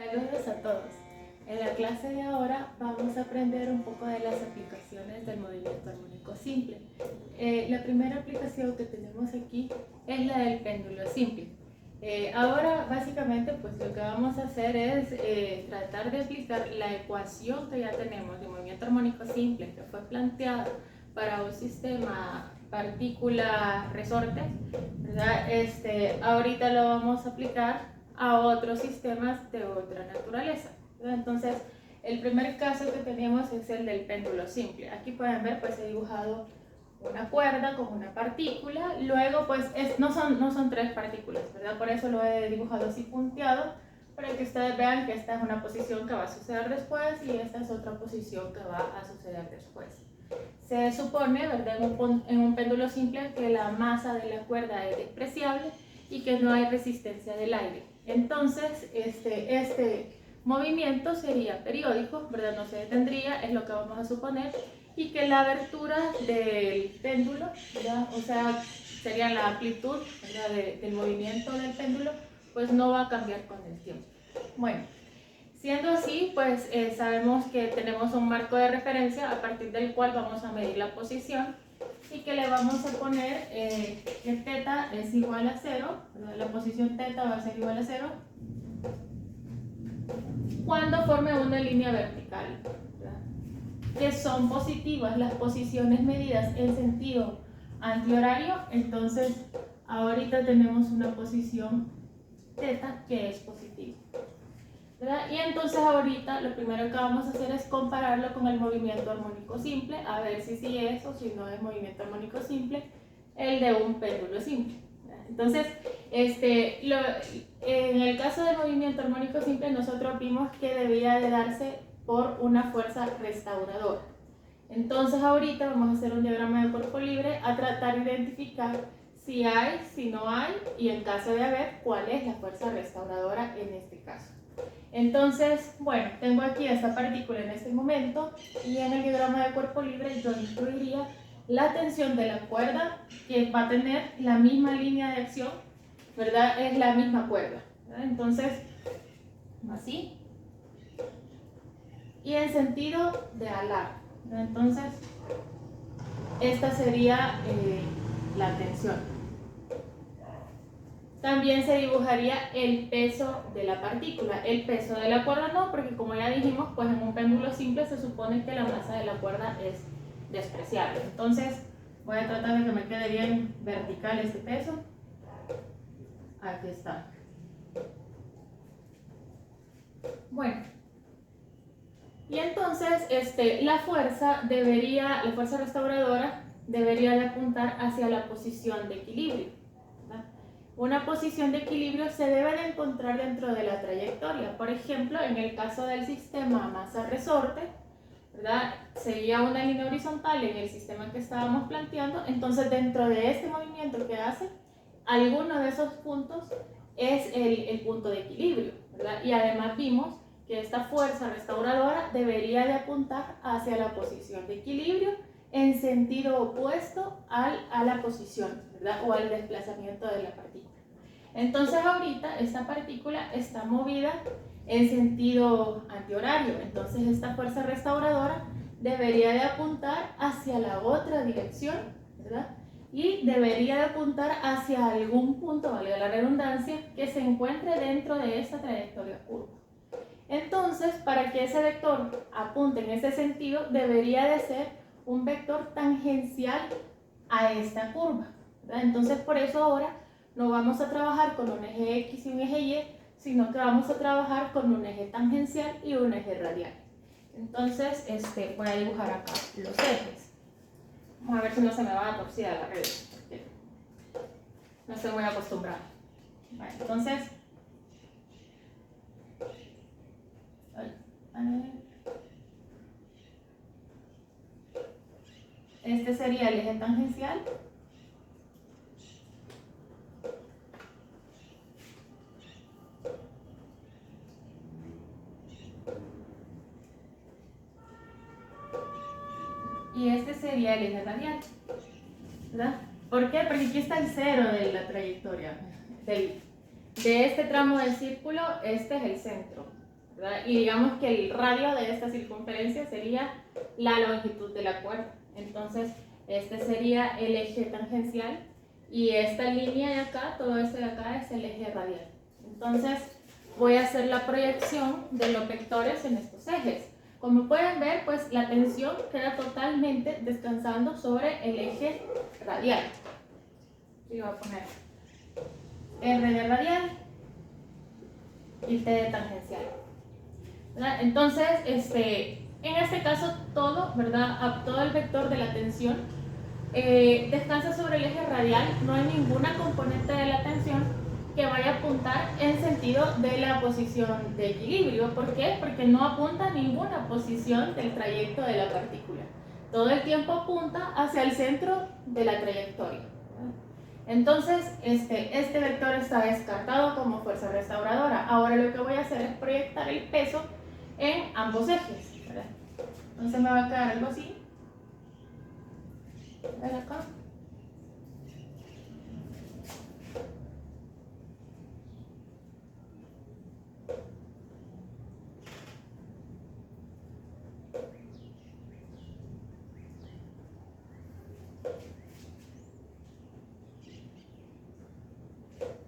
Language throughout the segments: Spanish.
Saludos a todos. En la clase de ahora vamos a aprender un poco de las aplicaciones del movimiento armónico simple. La primera aplicación que tenemos aquí es la del péndulo simple. Ahora básicamente pues lo que vamos a hacer es tratar de aplicar la ecuación que ya tenemos de movimiento armónico simple que fue planteada para un sistema partícula-resorte, ¿verdad? Ahorita lo vamos a aplicar a otros sistemas de otra naturaleza, ¿verdad? Entonces, el primer caso que tenemos es el del péndulo simple. Aquí pueden ver, pues he dibujado una cuerda con una partícula, luego pues no son tres partículas, ¿verdad? Por eso lo he dibujado así punteado, para que ustedes vean que esta es una posición que va a suceder después y esta es otra posición que va a suceder después. Se supone, ¿verdad?, en un péndulo simple que la masa de la cuerda es despreciable y que no hay resistencia del aire. Entonces, este movimiento sería periódico, ¿verdad? No se detendría, es lo que vamos a suponer, y que la abertura del péndulo, ¿verdad?, o sea, sería la amplitud, ¿verdad?, del movimiento del péndulo, pues no va a cambiar con el tiempo. Bueno, siendo así, pues sabemos que tenemos un marco de referencia a partir del cual vamos a medir la posición y que le vamos a poner que θ es igual a 0, la posición θ va a ser igual a 0 cuando forme una línea vertical, ¿verdad?, que son positivas las posiciones medidas en sentido antihorario. Entonces ahorita tenemos una posición θ que es positiva, ¿verdad? Y entonces ahorita lo primero que vamos a hacer es compararlo con el movimiento armónico simple, a ver si sí es o si no es movimiento armónico simple, el de un péndulo simple, ¿verdad? Entonces, en el caso del movimiento armónico simple, nosotros vimos que debía de darse por una fuerza restauradora. Entonces ahorita vamos a hacer un diagrama de cuerpo libre a tratar de identificar si hay, si no hay, y en caso de haber, cuál es la fuerza restauradora en este caso. Entonces, bueno, tengo aquí esta partícula en este momento y en el diagrama de cuerpo libre yo incluiría la tensión de la cuerda, que va a tener la misma línea de acción, ¿verdad? Es la misma cuerda, ¿verdad? Entonces, así. Y en sentido de alar, ¿verdad? Entonces, esta sería la tensión. También se dibujaría el peso de la partícula. El peso de la cuerda no, porque como ya dijimos, pues en un péndulo simple se supone que la masa de la cuerda es despreciable. Entonces voy a tratar de que me quede bien vertical este peso. Aquí está. Bueno, y entonces la fuerza restauradora debería de apuntar hacia la posición de equilibrio. Una posición de equilibrio se debe de encontrar dentro de la trayectoria. Por ejemplo, en el caso del sistema masa-resorte, ¿verdad?, sería una línea horizontal en el sistema que estábamos planteando. Entonces, dentro de este movimiento que hace, alguno de esos puntos es el punto de equilibrio, ¿verdad? Y además vimos que esta fuerza restauradora debería de apuntar hacia la posición de equilibrio en sentido opuesto a la posición, ¿verdad?, o al desplazamiento de la partícula. Entonces ahorita esta partícula está movida en sentido antihorario, entonces esta fuerza restauradora debería de apuntar hacia la otra dirección, ¿verdad?, y debería de apuntar hacia algún punto, valga la redundancia, que se encuentre dentro de esa trayectoria curva. Entonces, para que ese vector apunte en ese sentido, debería de ser un vector tangencial a esta curva, ¿verdad? Entonces, por eso ahora no vamos a trabajar con un eje X y un eje Y, sino que vamos a trabajar con un eje tangencial y un eje radial. Entonces, voy a dibujar acá los ejes. Vamos a ver si no se me va a torcer la red, porque no estoy muy acostumbrada. Bueno, entonces, este sería el eje tangencial. Y este sería el eje radial, ¿verdad? ¿Por qué? Porque aquí está el cero de la trayectoria. De este tramo del círculo, este es el centro. ¿verdad? Y digamos que el radio de esta circunferencia sería la longitud de la cuerda. Entonces, este sería el eje tangencial y esta línea de acá, todo esto de acá es el eje radial. Entonces, voy a hacer la proyección de los vectores en estos ejes. Como pueden ver, pues la tensión queda totalmente descansando sobre el eje radial. Y voy a poner R de radial y T de tangencial, ¿verdad? Entonces, en este caso todo, ¿verdad? Todo el vector de la tensión descansa sobre el eje radial. No hay ninguna componente de la tensión que vaya a apuntar en sentido de la posición de equilibrio. ¿Por qué? Porque no apunta a ninguna posición del trayecto de la partícula. Todo el tiempo apunta hacia el centro de la trayectoria. Entonces, este vector está descartado como fuerza restauradora. Ahora lo que voy a hacer es proyectar el peso en ambos ejes, ¿verdad? Entonces me va a quedar algo así. ¿Ven acá?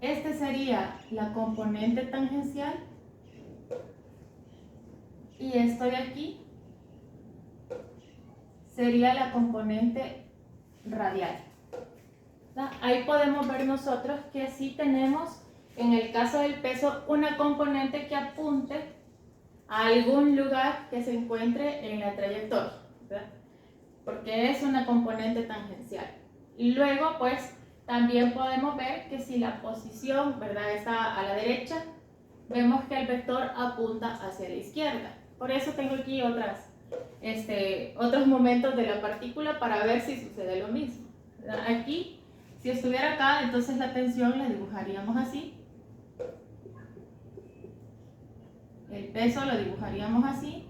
Este sería la componente tangencial y esto de aquí sería la componente radial. Ahí podemos ver nosotros que sí tenemos, en el caso del peso, una componente que apunte a algún lugar que se encuentre en la trayectoria, ¿verdad? Porque es una componente tangencial. Y luego, pues, también podemos ver que si la posición, ¿verdad?, está a la derecha, vemos que el vector apunta hacia la izquierda. Por eso tengo aquí otros momentos de la partícula para ver si sucede lo mismo, ¿verdad? Aquí, si estuviera acá, entonces la tensión la dibujaríamos así. El peso lo dibujaríamos así.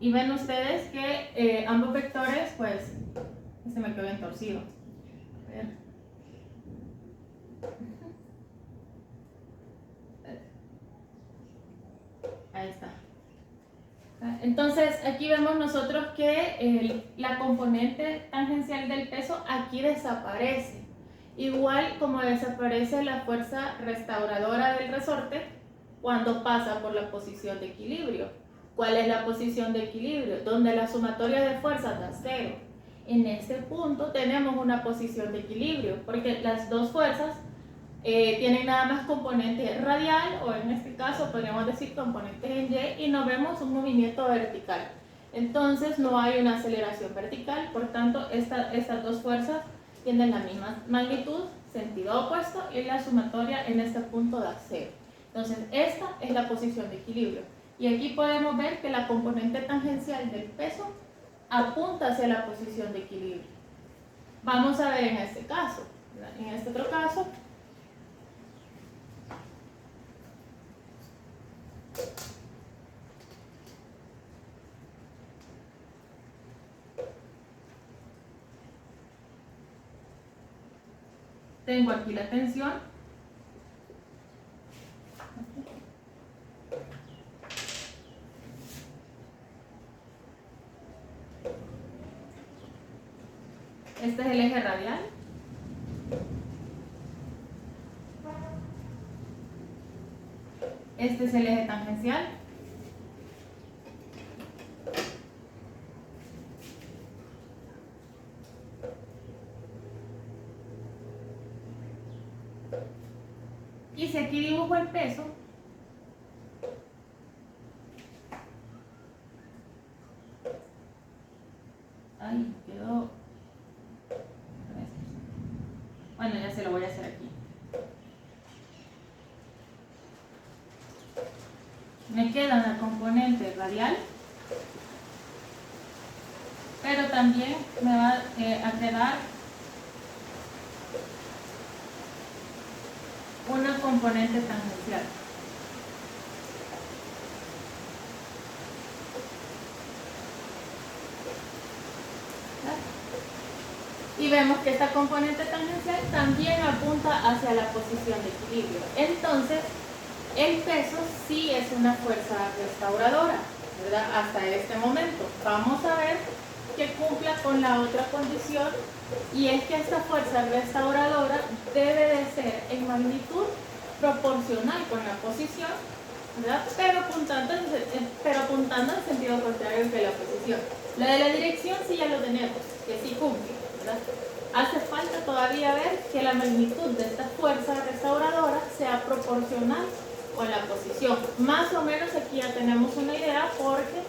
Y ven ustedes que ambos vectores, pues, me quedó bien torcido. A ver. Ahí está. Entonces, aquí vemos nosotros que la componente tangencial del peso aquí desaparece. Igual como desaparece la fuerza restauradora del resorte cuando pasa por la posición de equilibrio. ¿Cuál es la posición de equilibrio? Donde la sumatoria de fuerzas da cero. En este punto tenemos una posición de equilibrio, porque las dos fuerzas tienen nada más componente radial, o en este caso podríamos decir componentes en Y, y no vemos un movimiento vertical. Entonces no hay una aceleración vertical, por tanto estas dos fuerzas tienen la misma magnitud, sentido opuesto, y la sumatoria en este punto da cero. Entonces esta es la posición de equilibrio. Y aquí podemos ver que la componente tangencial del peso apunta hacia la posición de equilibrio. Vamos a ver en este caso, ¿verdad? En este otro caso, tengo aquí la tensión. Este es el eje radial. Este es el eje tangencial. Y si aquí dibujo el peso, ay, quedó. Bueno, ya se lo voy a hacer aquí. Me queda la componente radial, pero también me va a quedar una componente tangencial. Y vemos que esta componente tangencial también apunta hacia la posición de equilibrio. Entonces, el peso sí es una fuerza restauradora, ¿verdad? Hasta este momento. Vamos a ver que cumpla con la otra condición, y es que esta fuerza restauradora debe de ser en magnitud proporcional con la posición, ¿verdad? Pero apuntando en sentido contrario que la posición. La de la dirección sí ya lo tenemos, que sí cumple, ¿verdad? Hace falta todavía ver que la magnitud de esta fuerza restauradora sea proporcional con la posición. Más o menos aquí ya tenemos una idea, porque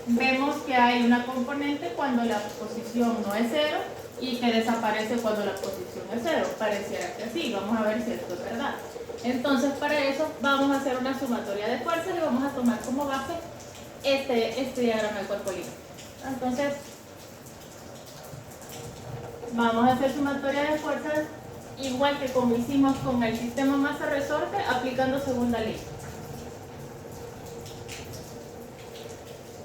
vemos que hay una componente cuando la posición no es cero y que desaparece cuando la posición es cero. Pareciera que sí. Vamos a ver si esto es verdad. Entonces, para eso vamos a hacer una sumatoria de fuerzas y vamos a tomar como base este diagrama de cuerpo libre. Entonces, vamos a hacer sumatoria de fuerzas igual que como hicimos con el sistema masa-resorte, aplicando segunda ley.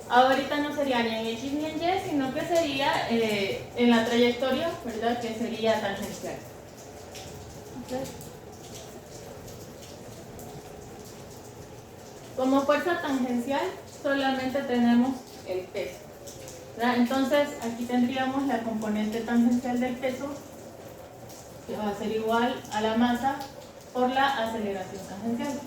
Ahorita no sería ni en X ni en Y, sino que sería en la trayectoria, ¿verdad? Que sería tangencial. ¿Okay? Como fuerza tangencial solamente tenemos el peso, ¿verdad? Entonces aquí tendríamos la componente tangencial del peso, que va a ser igual a la masa por la aceleración tangencial.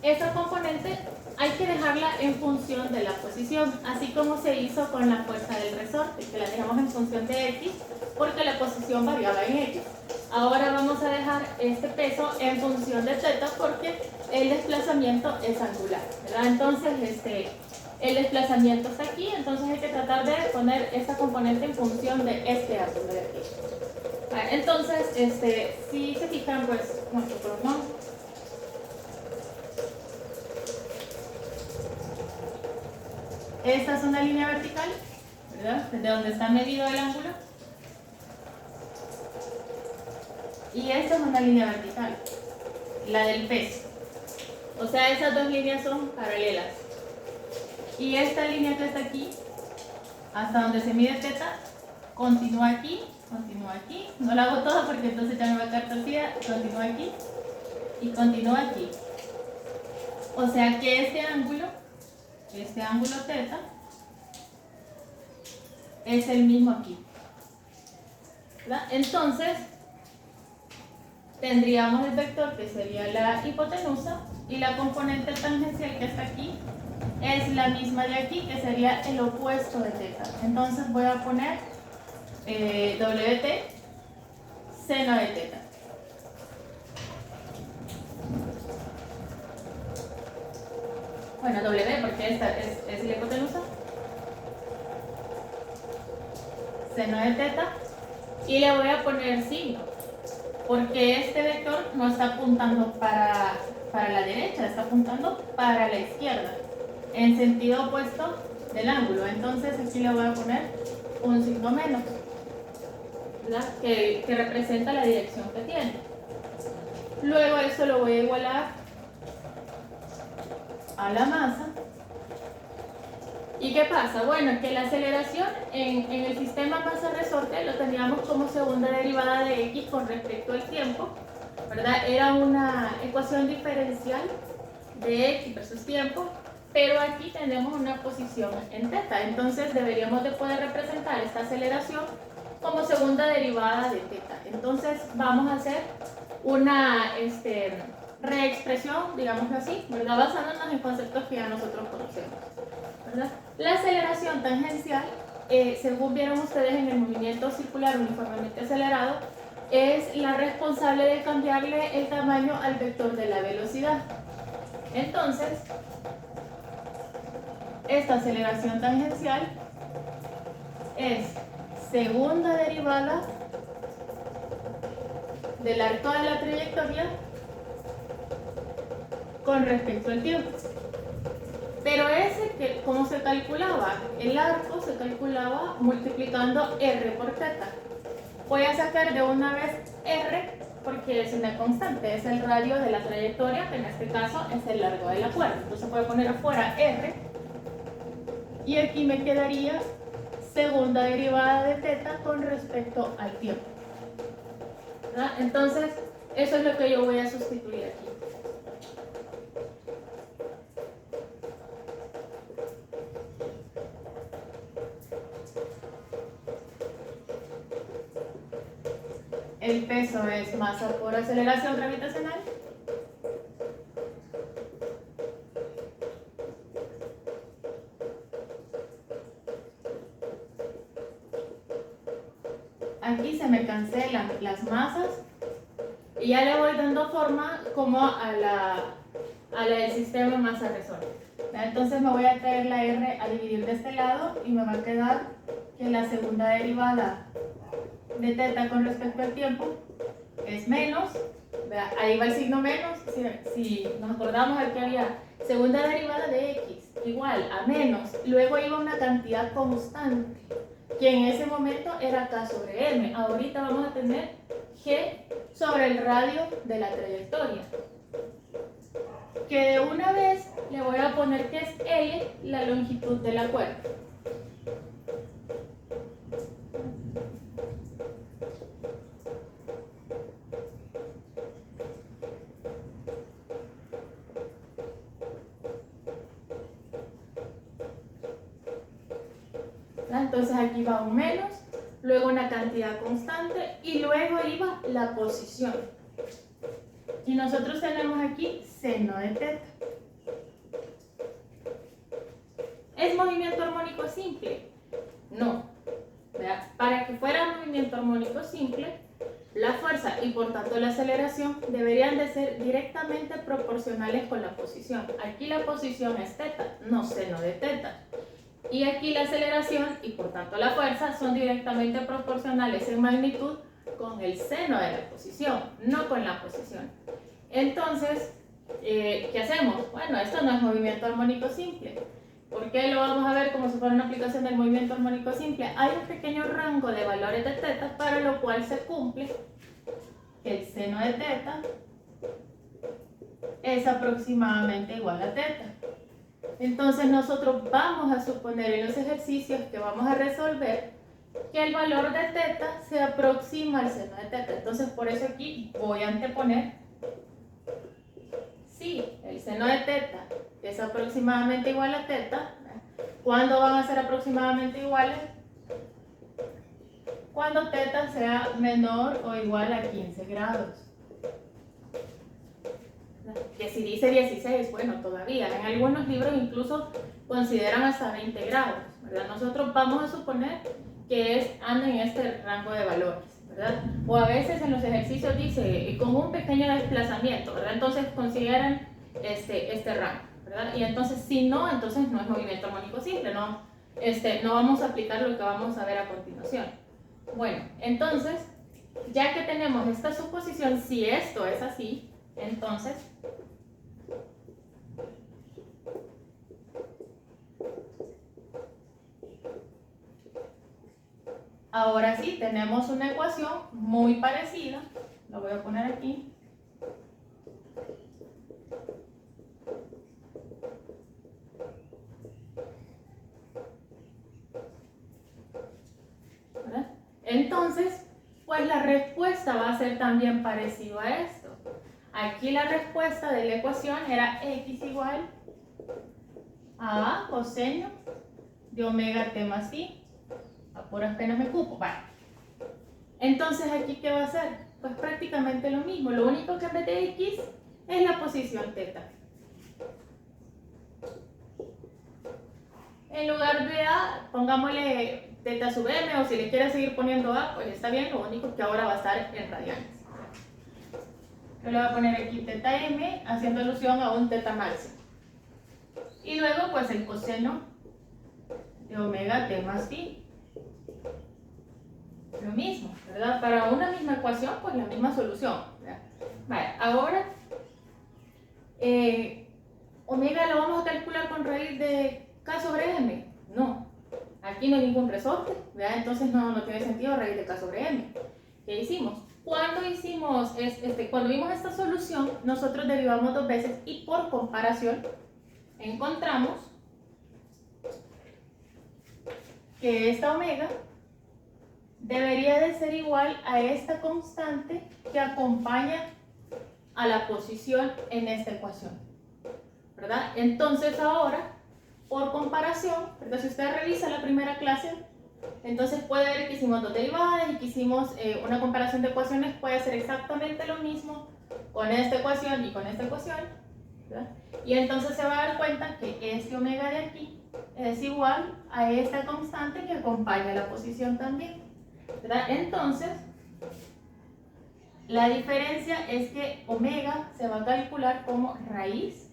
Esa componente hay que dejarla en función de la posición, así como se hizo con la fuerza del resorte, que la dejamos en función de X porque la posición variaba en X. Ahora vamos a dejar este peso en función de θ porque el desplazamiento es angular, ¿verdad? Entonces el desplazamiento está aquí, entonces hay que tratar de poner esta componente en función de este ángulo de aquí. Entonces, si se fijan, pues, nosotros no. Esta es una línea vertical, ¿verdad? Desde donde está medido el ángulo. Y esta es una línea vertical, la del peso. O sea, esas dos líneas son paralelas. Y esta línea que está aquí, hasta donde se mide θ, continúa aquí. No la hago toda porque entonces ya me va a quedar torcida. Continúa aquí y continúa aquí. O sea que este ángulo θ, es el mismo aquí, ¿verdad? Entonces, tendríamos el vector que sería la hipotenusa, y la componente tangencial que está aquí es la misma de aquí, que sería el opuesto de θ. Entonces voy a poner WT seno de θ. Bueno, W porque esta es la hipotenusa. Seno de θ. Y le voy a poner signo, porque este vector no está apuntando para la derecha, está apuntando para la izquierda, en sentido opuesto del ángulo. Entonces aquí le voy a poner un signo menos, ¿verdad? Que representa la dirección que tiene. Luego eso lo voy a igualar a la masa. ¿Y qué pasa? Bueno, que la aceleración en el sistema masa-resorte lo teníamos como segunda derivada de X con respecto al tiempo, ¿verdad? Era una ecuación diferencial de X versus tiempo, pero aquí tenemos una posición en θ, entonces deberíamos de poder representar esta aceleración como segunda derivada de θ. Entonces vamos a hacer una reexpresión, digámoslo así, ¿verdad? Basándonos en conceptos que ya nosotros conocemos, ¿verdad? La aceleración tangencial, según vieron ustedes en el movimiento circular uniformemente acelerado, es la responsable de cambiarle el tamaño al vector de la velocidad. Entonces, esta aceleración tangencial es segunda derivada del arco de la trayectoria con respecto al tiempo. Pero ¿cómo se calculaba? El arco se calculaba multiplicando r por θ. Voy a sacar de una vez r porque es una constante, es el radio de la trayectoria, que en este caso es el largo de la cuerda. Entonces voy a poner afuera r y aquí me quedaría segunda derivada de θ con respecto al tiempo, ¿verdad? Entonces, Eso es lo que yo voy a sustituir aquí. El peso es masa por aceleración gravitacional. Aquí se me cancelan las masas y ya le voy dando forma como a la del sistema masa-resorte. Entonces me voy a traer la R a dividir de este lado y me va a quedar que la segunda derivada de teta con respecto al tiempo es menos, ahí va el signo menos, si nos acordamos aquí había segunda derivada de x igual a menos, luego iba una cantidad constante, que en ese momento era k sobre m, ahorita vamos a tener g sobre el radio de la trayectoria, que de una vez le voy a poner que es L la longitud de la cuerda. Entonces aquí va un menos, luego una cantidad constante y luego iba la posición. Y nosotros tenemos aquí seno de teta. ¿Es movimiento armónico simple? No. Para que fuera movimiento armónico simple, la fuerza y por tanto la aceleración deberían de ser directamente proporcionales con la posición. Aquí la posición es teta, no seno de teta. Y aquí la aceleración y por tanto la fuerza son directamente proporcionales en magnitud con el seno de la posición, no con la posición. Entonces, ¿qué hacemos? Bueno, esto no es movimiento armónico simple. ¿Por qué lo vamos a ver como si fuera una aplicación del movimiento armónico simple? Hay un pequeño rango de valores de teta para lo cual se cumple que el seno de teta es aproximadamente igual a teta. Entonces nosotros vamos a suponer en los ejercicios que vamos a resolver que el valor de teta se aproxima al seno de teta. Entonces por eso aquí voy a anteponer si el seno de teta es aproximadamente igual a teta. ¿Cuándo van a ser aproximadamente iguales? Cuando teta sea menor o igual a 15 grados. Que si dice 16, bueno, todavía. En algunos libros incluso consideran hasta 20 grados, ¿verdad? Nosotros vamos a suponer que anda en este rango de valores, ¿verdad? O a veces en los ejercicios dice con un pequeño desplazamiento, ¿verdad? Entonces consideran este rango, ¿verdad? Y entonces si no, entonces no es movimiento armónico simple, no vamos a aplicar lo que vamos a ver a continuación. Bueno, entonces, ya que tenemos esta suposición, si esto es así, entonces ahora sí tenemos una ecuación muy parecida, lo voy a poner aquí. ¿Verdad? Entonces, pues la respuesta va a ser también parecida a esto. Aquí la respuesta de la ecuación era x igual a coseno de omega t más i. A puras penas me cupo. Vale. Entonces, ¿aquí qué va a hacer? Pues prácticamente lo mismo. Lo único que en vez de x es la posición teta. En lugar de a, pongámosle teta sub m, o si le quiere seguir poniendo a, pues está bien. Lo único que ahora va a estar en radianes. Yo le voy a poner aquí teta m, haciendo alusión a un teta máximo. Y luego, pues el coseno de omega t más i. Lo mismo, ¿verdad? Para una misma ecuación, pues la misma solución, ¿verdad? Vale, ahora, omega lo vamos a calcular con raíz de k sobre m. No, aquí no hay ningún resorte, ¿verdad? Entonces no tiene sentido raíz de k sobre m. ¿Qué hicimos? Cuando vimos esta solución, nosotros derivamos dos veces y por comparación encontramos que esta omega debería de ser igual a esta constante que acompaña a la posición en esta ecuación, ¿verdad? Entonces ahora, por comparación, ¿verdad? Si usted revisa la primera clase, entonces puede ver que hicimos dos derivadas y que hicimos una comparación de ecuaciones. Puede ser exactamente lo mismo con esta ecuación y con esta ecuación, ¿verdad? Y entonces se va a dar cuenta que este omega de aquí es igual a esta constante que acompaña la posición también, ¿verdad? Entonces, la diferencia es que omega se va a calcular como raíz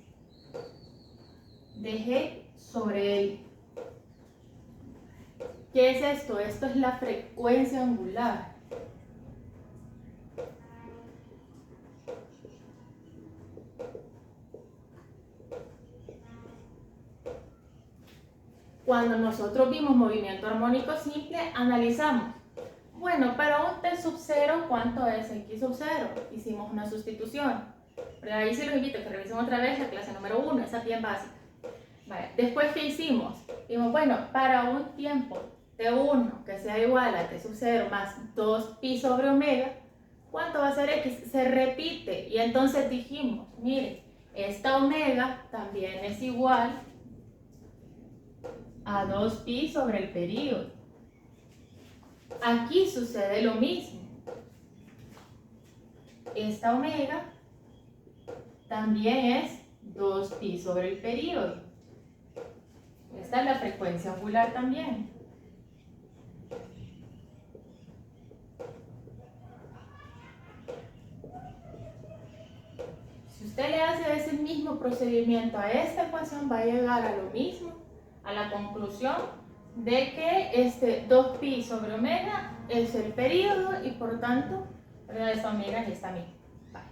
de g sobre L. ¿Qué es esto? Esto es la frecuencia angular. Cuando nosotros vimos movimiento armónico simple, analizamos. Bueno, para un t sub 0, ¿cuánto es x sub 0? Hicimos una sustitución. Pero ahí sí los invito a que revisen otra vez la clase número 1, esa bien básica. Vale. Después, ¿qué hicimos? Dijimos, bueno, para un tiempo t1 que sea igual a t sub 0 más 2pi sobre omega, ¿cuánto va a ser x? Se repite. Y entonces dijimos, mire, esta omega también es igual a 2pi sobre el período. Aquí sucede lo mismo. Esta omega también es 2pi sobre el período. Esta es la frecuencia angular también. Si usted le hace ese mismo procedimiento a esta ecuación, va a llegar a lo mismo, a la conclusión de que este 2pi sobre omega es el período y por tanto, esta omega es esta misma. Vale.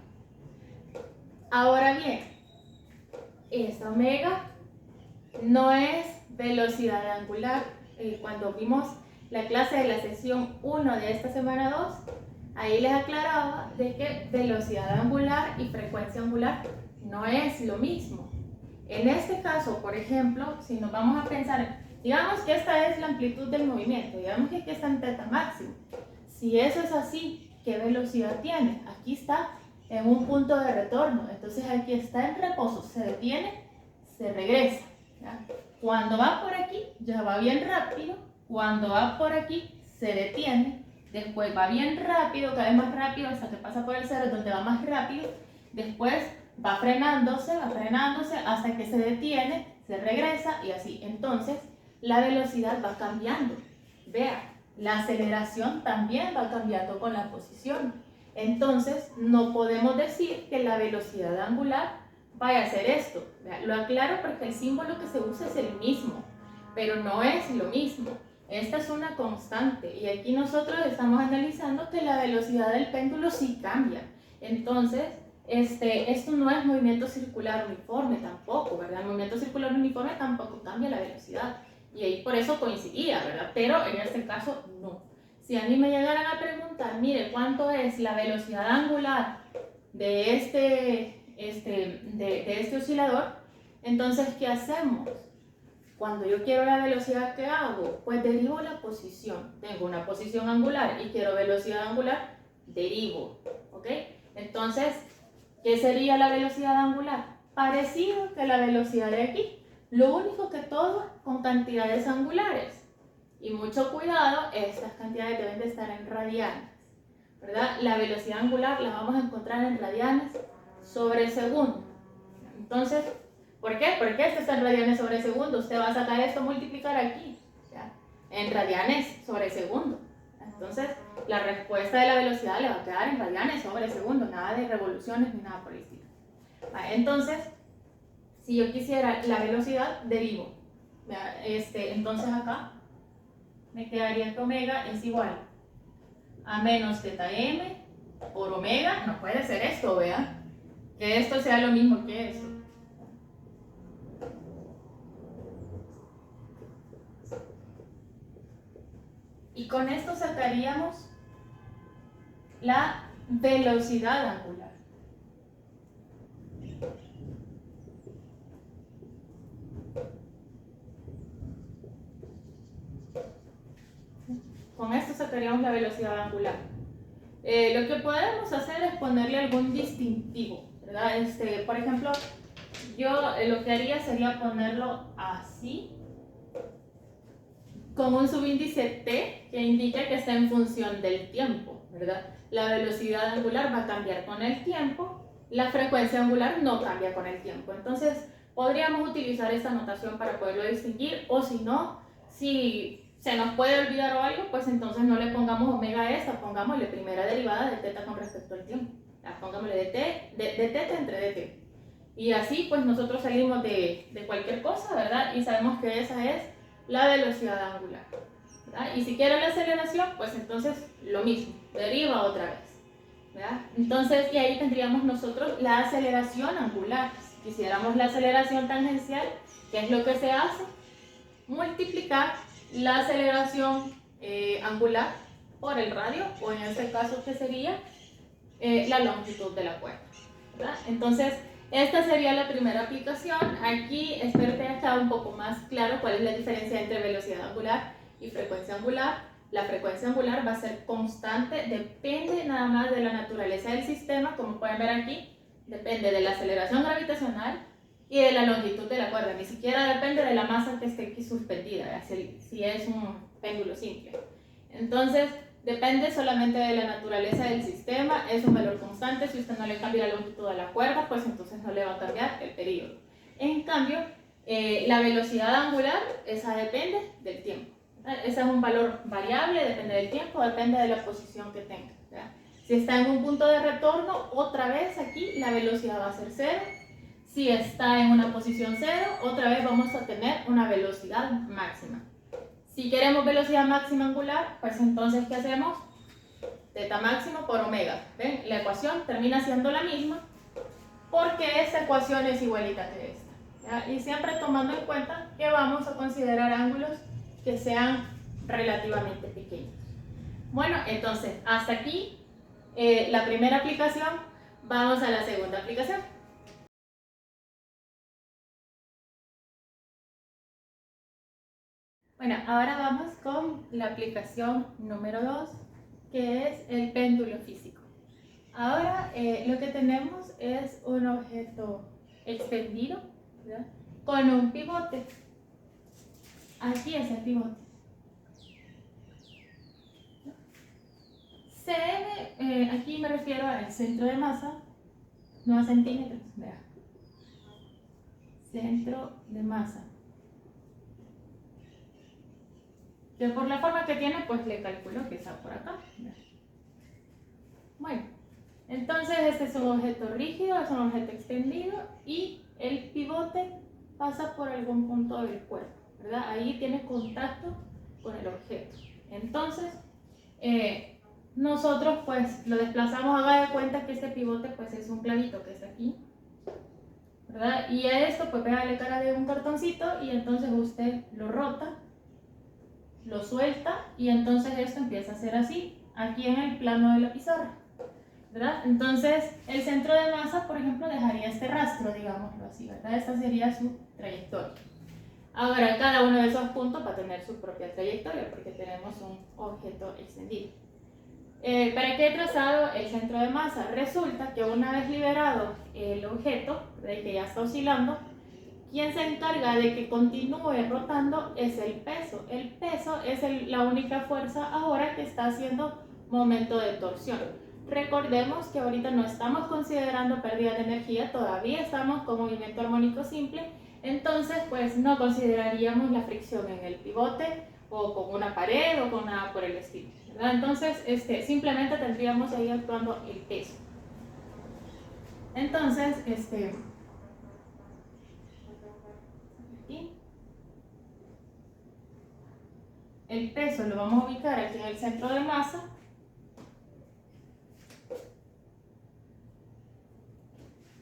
Ahora bien, esta omega no es velocidad angular. Cuando vimos la clase de la sesión 1 de esta semana 2, ahí les aclaraba de que velocidad angular y frecuencia angular no es lo mismo. En este caso, por ejemplo, si nos vamos a pensar, digamos que esta es la amplitud del movimiento, digamos que aquí está en teta máximo. Si eso es así, ¿qué velocidad tiene? Aquí está en un punto de retorno, entonces aquí está en reposo, se detiene, se regresa, ¿ya? Cuando va por aquí, ya va bien rápido. Cuando va por aquí, se detiene. Después va bien rápido, cada vez más rápido, hasta que pasa por el cero, donde va más rápido. Después va frenándose, hasta que se detiene, se regresa y así. Entonces, la velocidad va cambiando. Vea, la aceleración también va cambiando con la posición. Entonces, no podemos decir que la velocidad angular vaya a ser esto. Lo aclaro porque el símbolo que se usa es el mismo, pero no es lo mismo. Esta es una constante y aquí nosotros estamos analizando que la velocidad del péndulo sí cambia. Entonces, esto no es movimiento circular uniforme tampoco, ¿verdad? El movimiento circular uniforme tampoco cambia la velocidad y ahí por eso coincidía, ¿verdad? Pero en este caso no. Si a mí me llegaran a preguntar, mire, ¿cuánto es la velocidad angular de este oscilador? Entonces, ¿qué hacemos? Cuando yo quiero la velocidad, ¿qué hago? Pues derivo la posición. Tengo una posición angular y quiero velocidad angular, derivo, ¿ok? Entonces, ¿qué sería la velocidad angular? Parecido que la velocidad de aquí. Lo único que todo con cantidades angulares. Y mucho cuidado, estas cantidades deben de estar en radianes, ¿verdad? La velocidad angular la vamos a encontrar en radianes sobre segundo. Entonces, ¿por qué? Porque esto está en radianes sobre segundo. Usted va a sacar esto, multiplicar aquí, ¿ya? En radianes sobre segundo. Entonces, la respuesta de la velocidad le va a quedar en radianes sobre segundo, nada de revoluciones ni nada por el estilo. Vale, entonces, si yo quisiera la velocidad, derivo. Entonces acá me quedaría que omega es igual a menos teta m por omega. No puede ser esto, ¿vea? Que esto sea lo mismo que esto. Y con esto sacaríamos la velocidad angular. Con esto sacaríamos la velocidad angular. lo que podemos hacer es ponerle algún distintivo, ¿verdad? Por ejemplo, yo lo que haría sería ponerlo así, con un subíndice t que indica que está en función del tiempo, ¿verdad? La velocidad angular va a cambiar con el tiempo, la frecuencia angular no cambia con el tiempo. Entonces, podríamos utilizar esta notación para poderlo distinguir, o si no, si se nos puede olvidar o algo, pues entonces no le pongamos omega a esta, pongámosle primera derivada de teta con respecto al tiempo. Pongámosle de teta entre dt. Y así, pues nosotros salimos de cualquier cosa, ¿verdad? Y sabemos que esa es la velocidad angular, ¿verdad? Y si quiero la aceleración, pues entonces lo mismo, deriva otra vez, ¿verdad? Entonces, y ahí tendríamos nosotros la aceleración angular. Si quisiéramos la aceleración tangencial, ¿qué es lo que se hace? Multiplicar la aceleración angular por el radio, o en este caso, ¿qué sería? La longitud de la cuerda, ¿verdad? Entonces, esta sería la primera aplicación. Aquí espero que haya quedado un poco más claro cuál es la diferencia entre velocidad angular y frecuencia angular. La frecuencia angular va a ser constante, depende nada más de la naturaleza del sistema, como pueden ver aquí, depende de la aceleración gravitacional y de la longitud de la cuerda, ni siquiera depende de la masa que esté aquí suspendida, si es un péndulo simple. Entonces, depende solamente de la naturaleza del sistema, es un valor constante. Si usted no le cambia la longitud a la cuerda, pues entonces no le va a cambiar el periodo. En cambio, la velocidad angular, esa depende del tiempo. Ese es un valor variable, depende del tiempo, depende de la posición que tenga, ¿verdad? Si está en un punto de retorno, otra vez aquí la velocidad va a ser cero. Si está en una posición cero, otra vez vamos a tener una velocidad máxima. Si queremos velocidad máxima angular, pues entonces, ¿qué hacemos? Teta máximo por omega. ¿Ven? La ecuación termina siendo la misma porque esta ecuación es igualita que esta, ¿ya? Y siempre tomando en cuenta que vamos a considerar ángulos que sean relativamente pequeños. Bueno, entonces, hasta aquí la primera aplicación. Vamos a la segunda aplicación. Bueno, ahora vamos con la aplicación número 2, que es el péndulo físico. Ahora lo que tenemos es un objeto extendido, ¿verdad? Con un pivote. Aquí es el pivote. CM, aquí me refiero al centro de masa, no a centímetros, ¿verdad? Centro de masa. Que por la forma que tiene, pues le calculo que está por acá, ¿verdad? Bueno, entonces este es un objeto rígido, es un objeto extendido y el pivote pasa por algún punto del cuerpo, ¿verdad? Ahí tiene contacto con el objeto. Entonces, nosotros pues lo desplazamos, haga de cuenta que este pivote pues es un clavito que está aquí, ¿verdad? Y a esto pues pégale cara de un cartoncito y entonces usted lo rota, lo suelta y entonces esto empieza a ser así, aquí en el plano de la pizarra, ¿verdad? Entonces el centro de masa, por ejemplo, dejaría este rastro, digámoslo así, ¿verdad? Esta sería su trayectoria. Ahora, cada uno de esos puntos va a tener su propia trayectoria porque tenemos un objeto extendido. ¿Para qué he trazado el centro de masa? Resulta que una vez liberado el objeto, ¿verdad? Que ya está oscilando, quien se encarga de que continúe rotando es el peso. El peso es la única fuerza ahora que está haciendo momento de torsión. Recordemos que ahorita no estamos considerando pérdida de energía, todavía estamos con movimiento armónico simple, entonces pues no consideraríamos la fricción en el pivote o con una pared o con nada por el estilo, ¿verdad? Entonces simplemente tendríamos ahí actuando el peso. Entonces, aquí, el peso lo vamos a ubicar aquí en el centro de masa.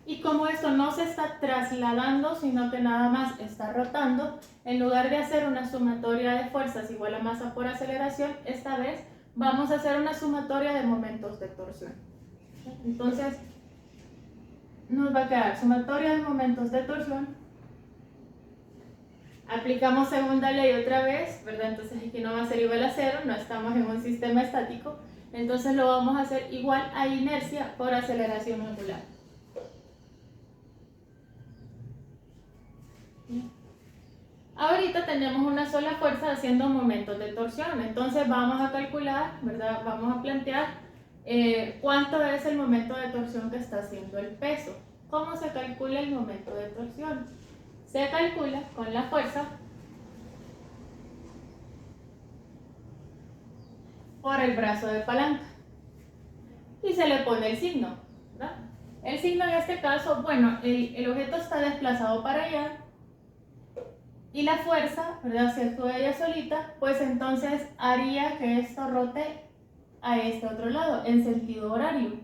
Y como esto no se está trasladando, sino que nada más está rotando, en lugar de hacer una sumatoria de fuerzas igual a masa por aceleración, esta vez vamos a hacer una sumatoria de momentos de torsión. Entonces, nos va a quedar sumatoria de momentos de torsión. Aplicamos segunda ley otra vez, ¿verdad? Entonces aquí no va a ser igual a cero, no estamos en un sistema estático. Entonces lo vamos a hacer igual a inercia por aceleración angular. Ahorita tenemos una sola fuerza haciendo momentos de torsión, entonces vamos a calcular, ¿verdad? Vamos a plantear cuánto es el momento de torsión que está haciendo el peso. ¿Cómo se calcula el momento de torsión? Se calcula con la fuerza por el brazo de palanca y se le pone el signo, ¿verdad? El signo en este caso, bueno, el objeto está desplazado para allá y la fuerza, ¿verdad? Si actúa ella solita, pues entonces haría que esto rote a este otro lado, en sentido horario.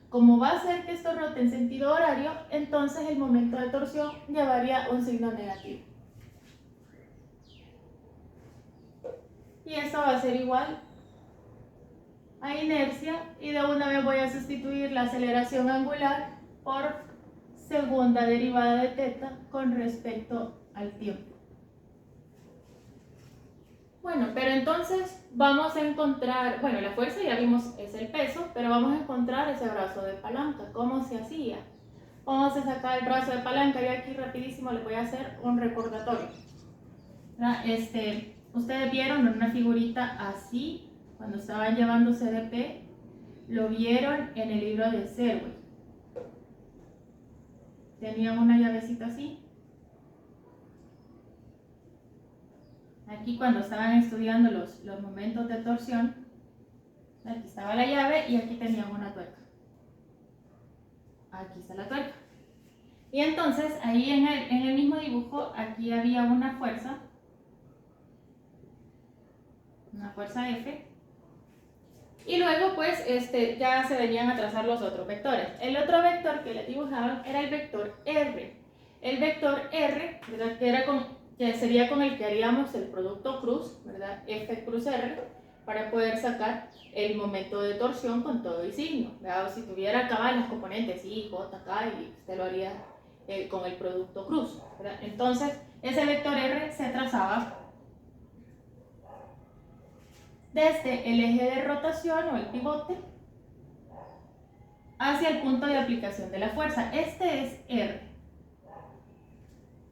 Como va a hacer que esto rote en sentido horario, entonces el momento de torsión llevaría un signo negativo. Y esto va a ser igual a inercia, y de una vez voy a sustituir la aceleración angular por segunda derivada de teta con respecto al tiempo. Bueno, pero entonces vamos a encontrar, bueno, la fuerza ya vimos es el peso, pero vamos a encontrar ese brazo de palanca. ¿Cómo se hacía? Vamos a sacar el brazo de palanca y aquí rapidísimo les voy a hacer un recordatorio. Ustedes vieron en una figurita así, cuando estaban llevando CDP, lo vieron en el libro de Selway. Tenían una llavecita así. Aquí cuando estaban estudiando los momentos de torsión, aquí estaba la llave y aquí tenían una tuerca. Aquí está la tuerca. Y entonces ahí en el mismo dibujo, aquí había una fuerza F. Y luego pues ya se venían a trazar los otros vectores. El otro vector que les dibujaban era el vector R. El vector R, ¿verdad? Que sería con el que haríamos el producto cruz, ¿verdad? F cruz R, para poder sacar el momento de torsión con todo y signo, ¿verdad? O si tuviera acá las componentes I, J, K, y usted lo haría con el producto cruz, ¿verdad? Entonces ese vector R se trazaba desde el eje de rotación o el pivote hacia el punto de aplicación de la fuerza. Este es R.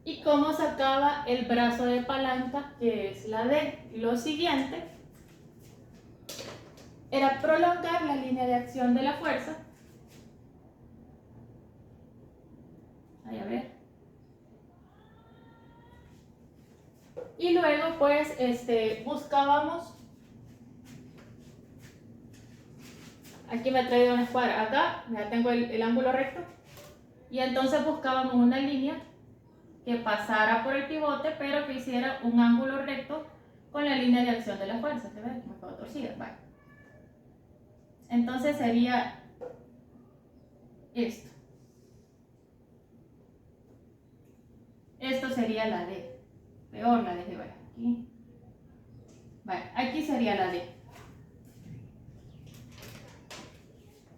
¿Y cómo sacaba el brazo de palanca, que es la D? Lo siguiente era prolongar la línea de acción de la fuerza. Ahí a ver. Y luego pues buscábamos. Aquí me he traído una escuadra. Acá ya tengo el ángulo recto. Y entonces buscábamos una línea que pasara por el pivote, pero que hiciera un ángulo recto con la línea de acción de la fuerza. ¿Te ves? Me quedó torcida. Vale. Entonces sería esto. Esto sería la D. Peor la dejé, vale. Aquí. Vale, aquí sería la D.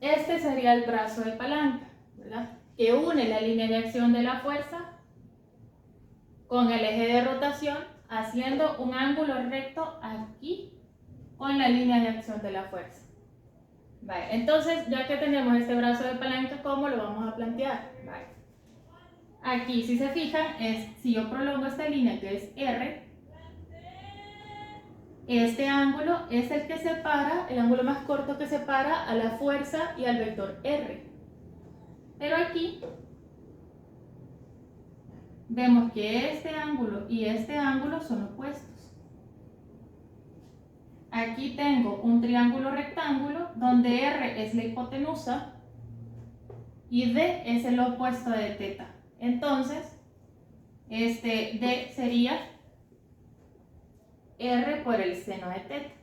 Este sería el brazo de palanca, ¿verdad? Que une la línea de acción de la fuerza con el eje de rotación, haciendo un ángulo recto aquí con la línea de acción de la fuerza. Vale, entonces, ya que tenemos este brazo de palanca, ¿cómo lo vamos a plantear? Vale. Aquí, si se fijan, si yo prolongo esta línea que es R, este ángulo es el que separa, el ángulo más corto que separa a la fuerza y al vector R. Pero aquí vemos que este ángulo y este ángulo son opuestos. Aquí tengo un triángulo rectángulo donde R es la hipotenusa y D es el opuesto de teta. Entonces, D sería R por el seno de teta.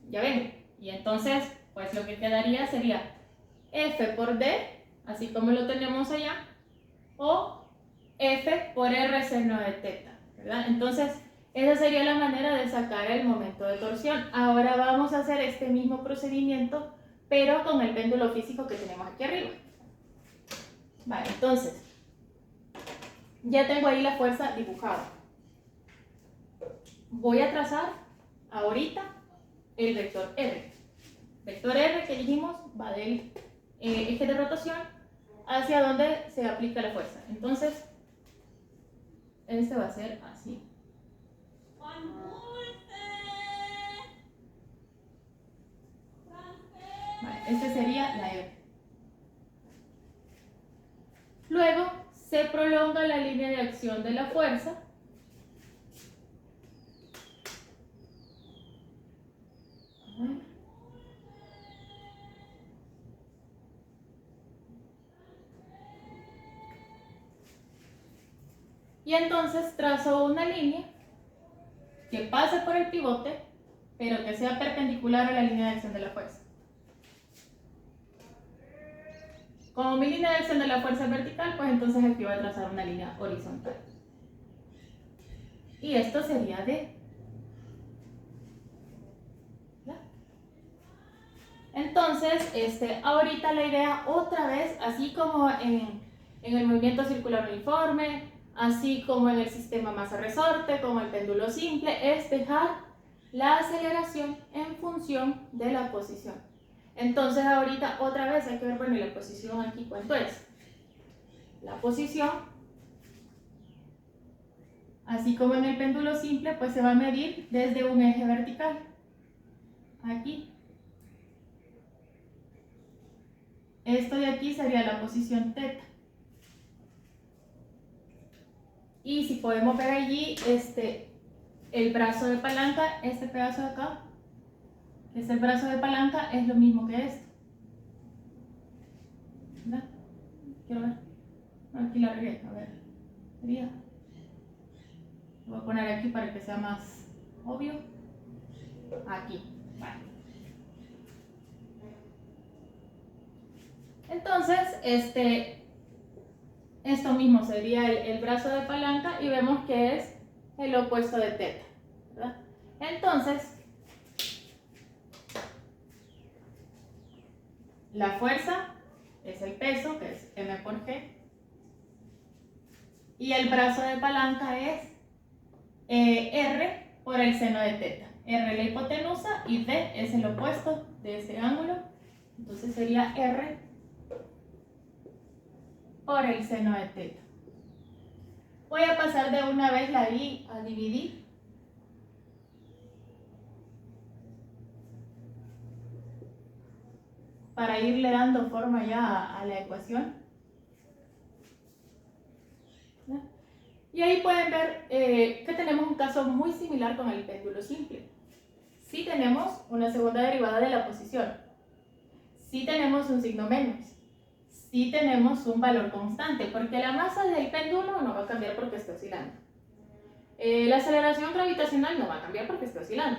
Ya ven. Y entonces, pues lo que quedaría sería F por D, así como lo tenemos allá, o F por R seno de teta, ¿verdad? Entonces, esa sería la manera de sacar el momento de torsión. Ahora vamos a hacer este mismo procedimiento, pero con el péndulo físico que tenemos aquí arriba. Vale, entonces, ya tengo ahí la fuerza dibujada. Voy a trazar ahorita el vector R. Vector R que dijimos va del eje de rotación hacia donde se aplica la fuerza. Entonces, este va a ser así. Vale, este sería la R. Luego se prolonga la línea de acción de la fuerza. Y entonces trazo una línea que pase por el pivote, pero que sea perpendicular a la línea de acción de la fuerza. Como mi línea de acción de la fuerza es vertical, pues entonces aquí voy a trazar una línea horizontal. Y esto sería D. ¿Ya? Entonces, ahorita la idea otra vez, así como en el movimiento circular uniforme, así como en el sistema masa-resorte, como el péndulo simple, es dejar la aceleración en función de la posición. Entonces ahorita otra vez hay que ver, bueno, ¿y la posición aquí cuánto es? La posición, así como en el péndulo simple, pues se va a medir desde un eje vertical, aquí. Esto de aquí sería la posición θ. Y si podemos ver allí, el brazo de palanca, este pedazo de acá, que es el brazo de palanca, es lo mismo que esto. ¿Verdad? Quiero ver. Aquí la regué, a ver. Sería. Lo voy a poner aquí para que sea más obvio. Aquí. Vale. Entonces, esto mismo sería el brazo de palanca y vemos que es el opuesto de θ, ¿verdad? Entonces, la fuerza es el peso, que es m por g, y el brazo de palanca es r por el seno de θ. R es la hipotenusa y d es el opuesto de ese ángulo, entonces sería r por el seno de θ. Voy a pasar de una vez la I a dividir. Para irle dando forma ya a la ecuación. ¿Ya? Y ahí pueden ver que tenemos un caso muy similar con el péndulo simple. Sí tenemos una segunda derivada de la posición. Sí tenemos un signo menos. Sí tenemos un valor constante, porque la masa del péndulo no va a cambiar porque esté oscilando. La aceleración gravitacional no va a cambiar porque esté oscilando.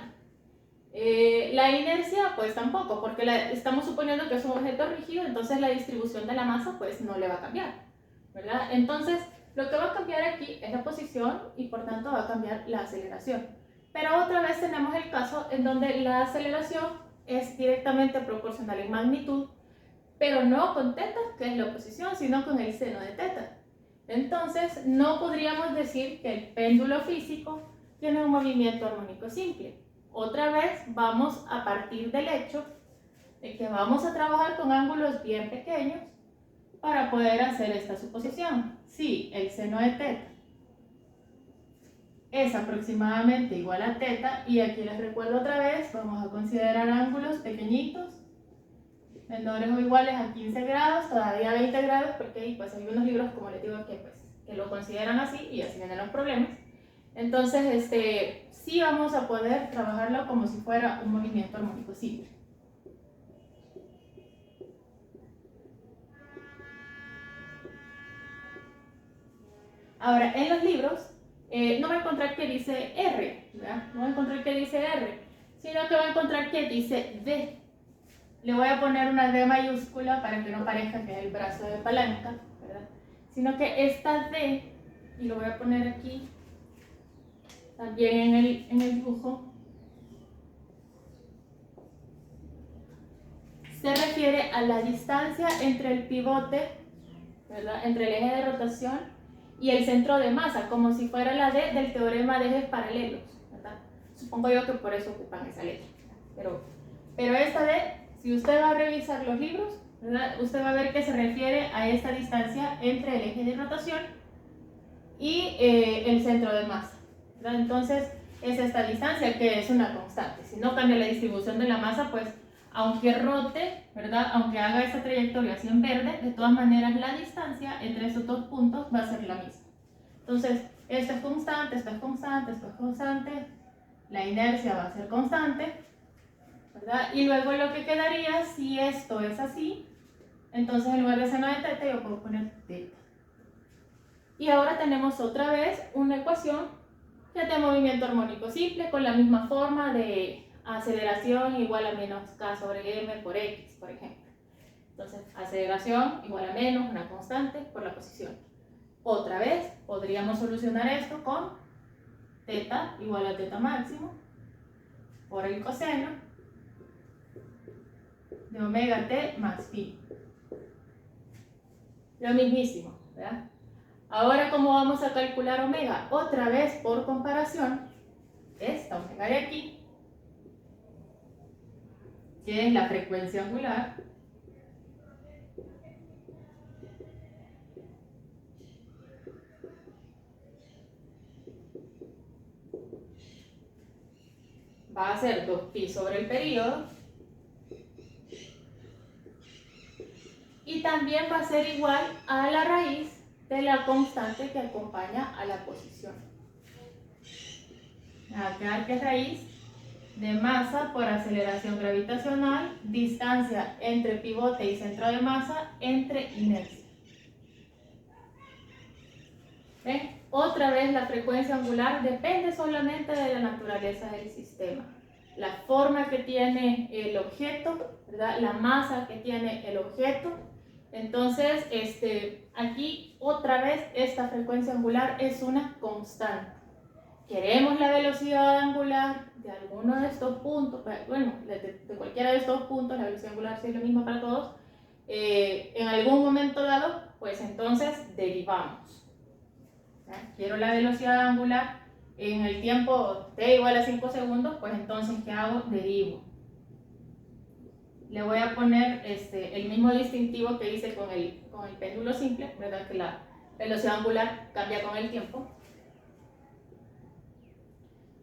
La inercia pues tampoco, porque estamos suponiendo que es un objeto rígido, entonces la distribución de la masa pues no le va a cambiar, ¿verdad? Entonces lo que va a cambiar aquí es la posición y por tanto va a cambiar la aceleración. Pero otra vez tenemos el caso en donde la aceleración es directamente proporcional en magnitud, pero no con θ, que es la posición, sino con el seno de θ. Entonces no podríamos decir que el péndulo físico tiene un movimiento armónico simple. Otra vez vamos a partir del hecho de que vamos a trabajar con ángulos bien pequeños para poder hacer esta suposición. Si el seno de θ es aproximadamente igual a θ, y aquí les recuerdo otra vez, vamos a considerar ángulos pequeñitos, menores o iguales a 15 grados, todavía 20 grados, porque pues hay unos libros, como les digo, que lo consideran así y así vienen los problemas. Entonces, sí vamos a poder trabajarlo como si fuera un movimiento armónico simple. Ahora, en los libros no va a encontrar que dice R, ¿verdad? No va a encontrar que dice R, sino que va a encontrar que dice D. Le voy a poner una D mayúscula para que no parezca que es el brazo de palanca, ¿verdad? Sino que esta D, y lo voy a poner aquí, también en el dibujo, se refiere a la distancia entre el pivote, ¿verdad? Entre el eje de rotación y el centro de masa, como si fuera la D del teorema de ejes paralelos, ¿verdad? Supongo yo que por eso ocupan esa letra, pero esta D Si usted va a revisar los libros, ¿verdad? Usted va a ver que se refiere a esta distancia entre el eje de rotación y el centro de masa, ¿verdad? Entonces es esta distancia que es una constante. Si no cambia la distribución de la masa, pues aunque rote, ¿verdad? Aunque haga esta trayectoria así en verde, de todas maneras la distancia entre esos dos puntos va a ser la misma. Entonces, esto es constante, esto es constante, esto es constante, la inercia va a ser constante, ¿verdad? Y luego lo que quedaría, si esto es así, entonces en lugar de seno de teta yo puedo poner teta. Y ahora tenemos otra vez una ecuación que es de movimiento armónico simple con la misma forma de aceleración igual a menos k sobre m por x, por ejemplo. Entonces, aceleración igual a menos una constante por la posición. Otra vez, podríamos solucionar esto con teta igual a teta máximo por el coseno de omega t más phi. Lo mismísimo, ¿verdad? Ahora, ¿cómo vamos a calcular omega? Otra vez, por comparación, esta omega de aquí, que es la frecuencia angular, va a ser 2pi sobre el período, y también va a ser igual a la raíz de la constante que acompaña a la posición. Va a quedar que es raíz de masa por aceleración gravitacional, distancia entre pivote y centro de masa, entre inercia. ¿Ven? Otra vez la frecuencia angular depende solamente de la naturaleza del sistema. La forma que tiene el objeto, ¿verdad? La masa que tiene el objeto. Entonces, aquí otra vez esta frecuencia angular es una constante. Queremos la velocidad angular de alguno de estos puntos, bueno, de cualquiera de estos puntos, la velocidad angular sí es lo mismo para todos, en algún momento dado, pues entonces derivamos. Quiero la velocidad angular en el tiempo t igual a 5 segundos, pues entonces, ¿qué hago? Derivo. Le voy a poner el mismo distintivo que hice con el péndulo simple, ¿verdad? Que la velocidad angular cambia con el tiempo.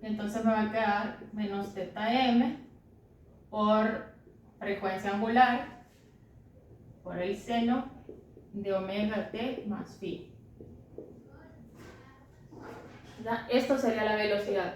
Entonces me va a quedar menos teta m por frecuencia angular por el seno de omega t más phi. Esto sería la velocidad.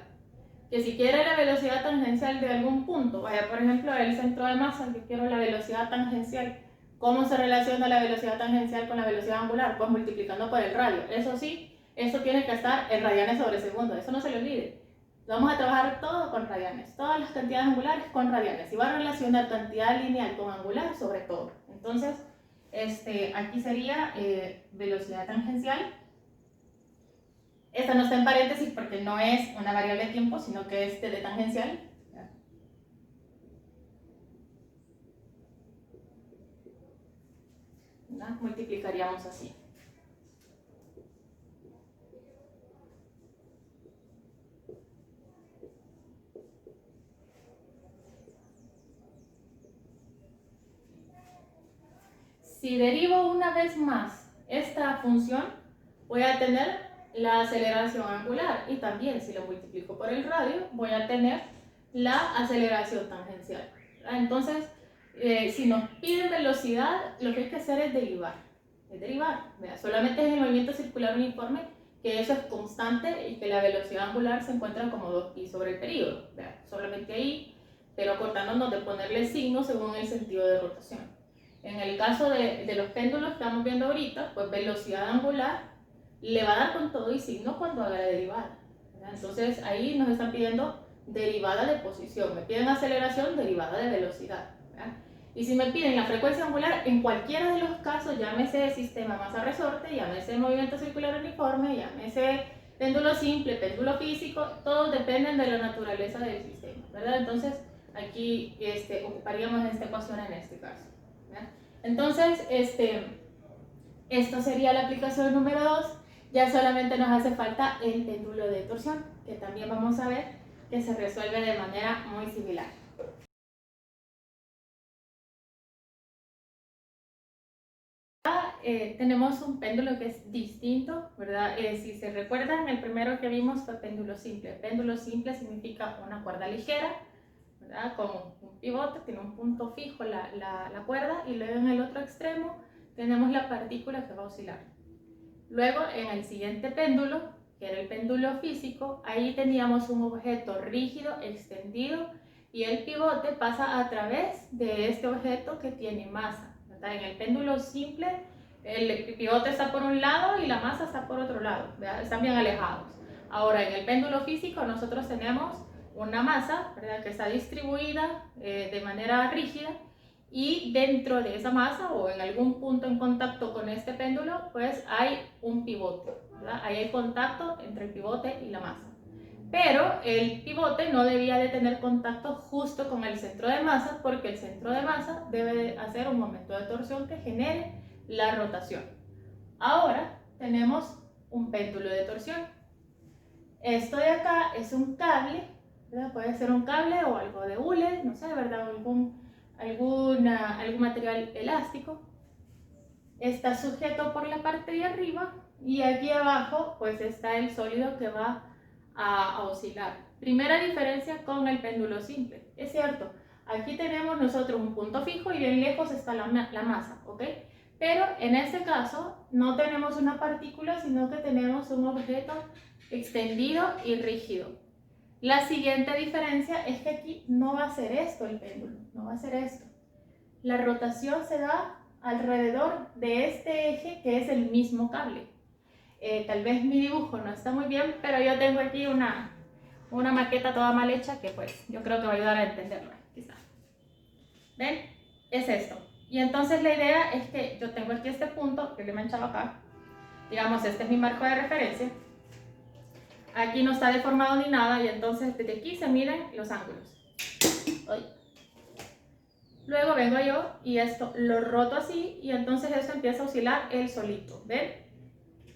Que si quiere la velocidad tangencial de algún punto, vaya por ejemplo el centro de masa, que quiero la velocidad tangencial. ¿Cómo se relaciona la velocidad tangencial con la velocidad angular? Pues multiplicando por el radio. Eso sí, esto tiene que estar en radianes sobre segundo, eso no se lo olvide. Vamos a trabajar todo con radianes, todas las cantidades angulares con radianes. Y va a relacionar cantidad lineal con angular sobre todo. Entonces, aquí sería velocidad tangencial. Esta no está en paréntesis porque no es una variable de tiempo, sino que es teletangencial. ¿Verdad? Multiplicaríamos así. Si derivo una vez más esta función, voy a tener la aceleración angular, y también si lo multiplico por el radio voy a tener la aceleración tangencial. Entonces, si nos piden velocidad, lo que hay que hacer es derivar. Solamente es el movimiento circular uniforme, que eso es constante y que la velocidad angular se encuentra como 2pi sobre el período. Solamente ahí, pero acordándonos de ponerle signo según el sentido de rotación. En el caso de los péndulos que estamos viendo ahorita, pues velocidad angular le va a dar con todo y signo cuando haga la derivada. Entonces ahí nos están pidiendo derivada de posición, me piden aceleración, derivada de velocidad. Y si me piden la frecuencia angular, en cualquiera de los casos, llámese sistema masa-resorte, llámese movimiento circular uniforme, llámese péndulo simple, péndulo físico, todos dependen de la naturaleza del sistema, ¿verdad? Entonces aquí ocuparíamos esta ecuación en este caso. Entonces, esto sería la aplicación número 2. Ya solamente nos hace falta el péndulo de torsión, que también vamos a ver que se resuelve de manera muy similar. tenemos un péndulo que es distinto, ¿verdad? Si se recuerdan, el primero que vimos fue péndulo simple. Péndulo simple significa una cuerda ligera, ¿verdad? Con un pivote, tiene un punto fijo la cuerda, y luego en el otro extremo tenemos la partícula que va a oscilar. Luego, en el siguiente péndulo, que era el péndulo físico, ahí teníamos un objeto rígido, extendido, y el pivote pasa a través de este objeto que tiene masa, ¿verdad? En el péndulo simple, el pivote está por un lado y la masa está por otro lado, ¿verdad? Están bien alejados. Ahora, en el péndulo físico nosotros tenemos una masa, ¿verdad?, que está distribuida de manera rígida, y dentro de esa masa o en algún punto en contacto con este péndulo, pues hay un pivote, ¿verdad? Ahí hay contacto entre el pivote y la masa. Pero el pivote no debía de tener contacto justo con el centro de masa, porque el centro de masa debe de hacer un momento de torsión que genere la rotación. Ahora tenemos un péndulo de torsión. Esto de acá es un cable, ¿verdad? Puede ser un cable o algo de hule, no sé, ¿verdad? Algún material elástico. Está sujeto por la parte de arriba, y aquí abajo pues está el sólido que va a oscilar. Primera diferencia con el péndulo simple. Es cierto, aquí tenemos nosotros un punto fijo y bien lejos está la masa, ¿ok? Pero en este caso no tenemos una partícula, sino que tenemos un objeto extendido y rígido. La siguiente diferencia es que aquí no va a ser esto el péndulo, no va a ser esto. La rotación se da alrededor de este eje, que es el mismo cable. Tal vez mi dibujo no está muy bien, pero yo tengo aquí una maqueta toda mal hecha que pues yo creo que va a ayudar a entenderlo, quizá. ¿Ven? Es esto. Y entonces la idea es que yo tengo aquí este punto que le he manchado acá. Digamos, este es mi marco de referencia. Aquí no está deformado ni nada, y entonces desde aquí se miden los ángulos. ¡Ay! Luego vengo yo y esto lo roto así, y entonces esto empieza a oscilar él solito, ¿ven?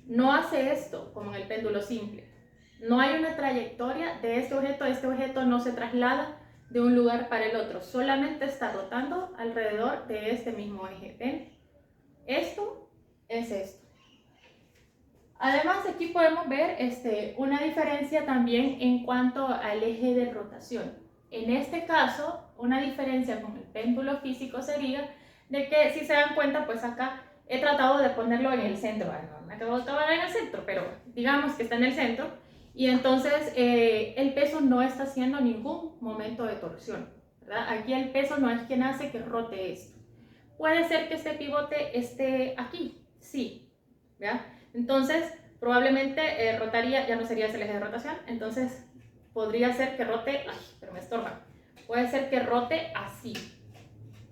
No hace esto como en el péndulo simple. No hay una trayectoria de este objeto no se traslada de un lugar para el otro, solamente está rotando alrededor de este mismo eje, ¿ven? Esto es esto. Además, aquí podemos ver una diferencia también en cuanto al eje de rotación. En este caso, una diferencia con el péndulo físico sería de que, si se dan cuenta, pues acá he tratado de ponerlo en el centro. No me acabo de acabar en el centro, pero digamos que está en el centro. Y entonces el peso no está haciendo ningún momento de torsión, ¿verdad? Aquí el peso no es quien hace que rote esto. Puede ser que este pivote esté aquí, sí, ¿verdad? Entonces, probablemente rotaría, ya no sería ese eje de rotación, entonces podría ser que rote, ay, pero me estorba, puede ser que rote así,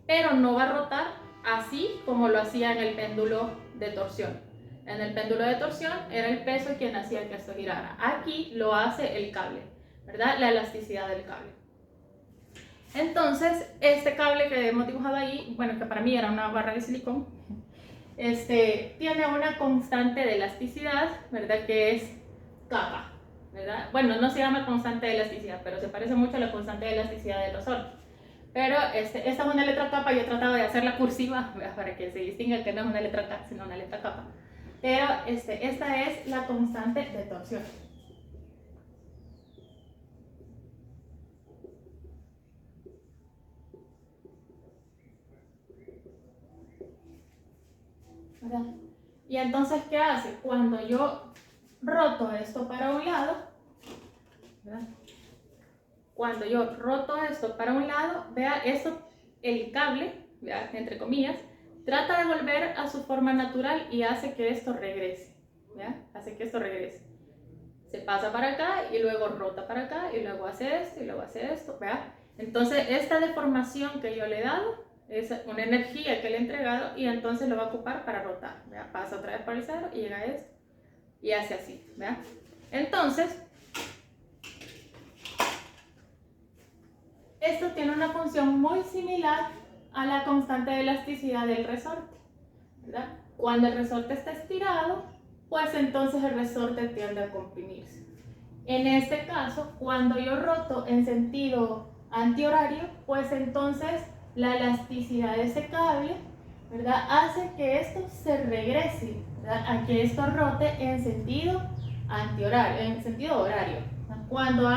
pero no va a rotar así como lo hacía en el péndulo de torsión. En el péndulo de torsión era el peso quien hacía que esto girara. Aquí lo hace el cable, ¿verdad? La elasticidad del cable. Entonces, este cable que hemos dibujado ahí, bueno, que para mí era una barra de silicón, tiene una constante de elasticidad, ¿verdad? Que es kappa, ¿verdad? Bueno, no se llama constante de elasticidad, pero se parece mucho a la constante de elasticidad del resorte. Pero esta es una letra kappa. Yo he tratado de hacerla cursiva, ¿verdad?, para que se distinga que no es una letra K, sino una letra kappa. Pero esta es la constante de torsión. ¿Verdad? Y entonces, ¿qué hace? Cuando yo roto esto para un lado, ¿verdad? Cuando yo roto esto para un lado, vea, esto, el cable, ¿verdad?, entre comillas, trata de volver a su forma natural y hace que esto regrese, ¿verdad? Hace que esto regrese. Se pasa para acá y luego rota para acá y luego hace esto y luego hace esto, ¿verdad? Entonces, esta deformación que yo le he dado es una energía que le he entregado, y entonces lo va a ocupar para rotar, ¿verdad? Pasa otra vez por el cero y llega a esto y hace así, ¿verdad? Entonces, esto tiene una función muy similar a la constante de elasticidad del resorte, ¿verdad? Cuando el resorte está estirado, pues entonces el resorte tiende a comprimirse. En este caso, cuando yo roto en sentido antihorario, pues entonces la elasticidad de ese cable ¿verdad? Hace que esto se regrese, ¿verdad? A que esto rote en sentido antihorario, en sentido horario. Cuando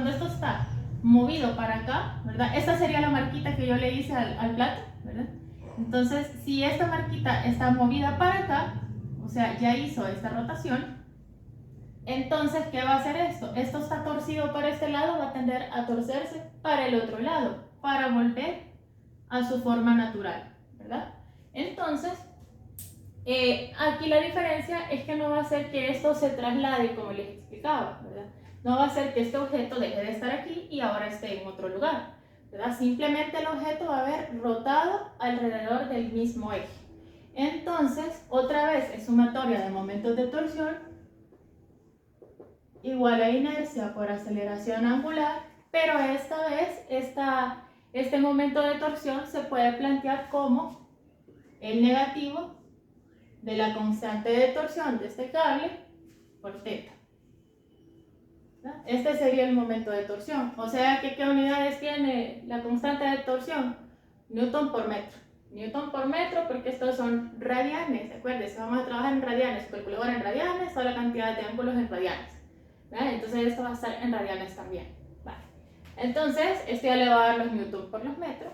esto está movido para acá, ¿verdad? Esta sería la marquita que yo le hice al plato, ¿verdad? Entonces, si esta marquita está movida para acá, o sea, ya hizo esta rotación, entonces, ¿qué va a hacer esto? Esto está torcido para este lado, va a tender a torcerse para el otro lado, para volver a su forma natural, ¿verdad? Entonces, aquí la diferencia es que no va a hacer que esto se traslade como les explicaba, ¿verdad? No va a hacer que este objeto deje de estar aquí y ahora esté en otro lugar, ¿verdad? Simplemente el objeto va a haber rotado alrededor del mismo eje. Entonces, otra vez es sumatoria de momentos de torsión igual a inercia por aceleración angular, pero esta vez este momento de torsión se puede plantear como el negativo de la constante de torsión de este cable por θ. Este sería el momento de torsión. O sea que ¿qué unidades tiene la constante de torsión? Newton por metro. Newton por metro porque estos son radianes. Acuérdense, vamos a trabajar en radianes, calculadora en radianes, toda la cantidad de ángulos en radianes. ¿Vale? Entonces esto va a estar en radianes también. Vale. Entonces, esto ya le va a dar los newton por los metros.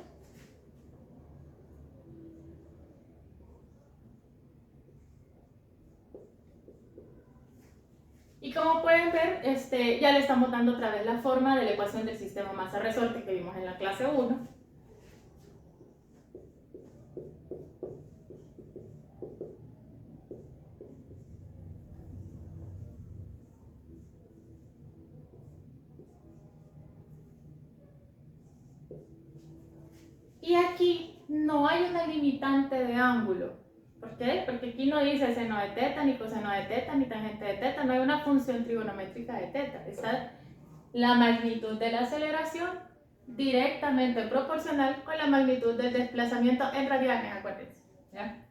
Y como pueden ver, ya le estamos dando otra vez la forma de la ecuación del sistema masa-resorte que vimos en la clase 1. Y aquí no hay una limitante de ángulo. ¿Por qué? Porque aquí no dice seno de teta, ni coseno de teta, ni tangente de teta. No hay una función trigonométrica de teta. Está la magnitud de la aceleración directamente proporcional con la magnitud del desplazamiento en radianes, acuérdense. ¿Ya?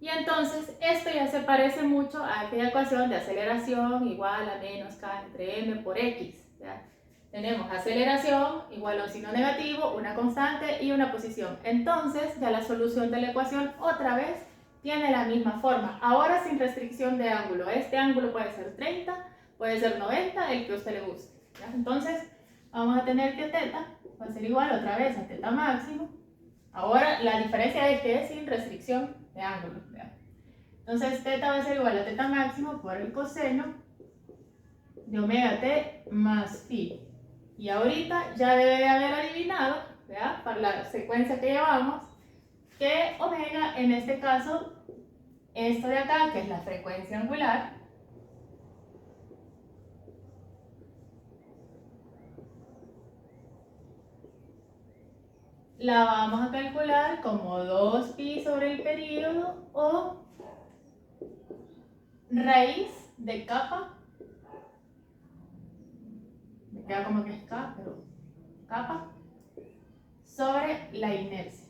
Y entonces esto ya se parece mucho a aquella ecuación de aceleración igual a menos k entre m por x. ¿Ya? Tenemos aceleración igual a un signo negativo, una constante y una posición. Entonces ya la solución de la ecuación otra vez tiene la misma forma. Ahora sin restricción de ángulo. Este ángulo puede ser 30, puede ser 90, el que a usted le guste. ¿Ya? Entonces vamos a tener que θ va a ser igual otra vez a θ máximo. Ahora la diferencia es que es sin restricción de ángulo. ¿Ya? Entonces θ va a ser igual a θ máximo por el coseno de omega t más phi. Y ahorita ya debe de haber adivinado, ¿ya? Para la secuencia que llevamos, que omega, en este caso, esto de acá, que es la frecuencia angular, la vamos a calcular como 2pi sobre el período o raíz de capa, me queda como que es k, pero capa, sobre la inercia.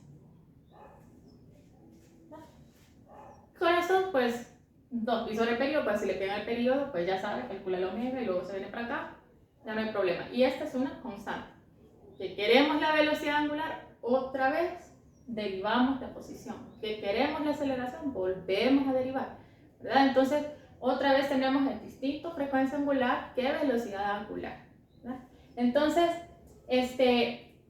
Con esto, pues, 2pi sobre el periodo, pues si le pega el periodo, pues ya sabe, calcula la omega y luego se viene para acá, ya no hay problema. Y esta es una constante. Que queremos la velocidad angular, otra vez derivamos de posición. Que queremos la aceleración, volvemos a derivar, ¿verdad? Entonces, otra vez tenemos el distinto frecuencia angular que velocidad angular, ¿verdad? Entonces,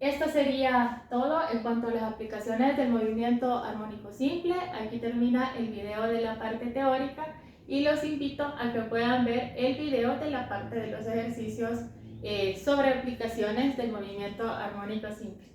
esto sería todo en cuanto a las aplicaciones del movimiento armónico simple. Aquí termina el video de la parte teórica y los invito a que puedan ver el video de la parte de los ejercicios sobre aplicaciones del movimiento armónico simple.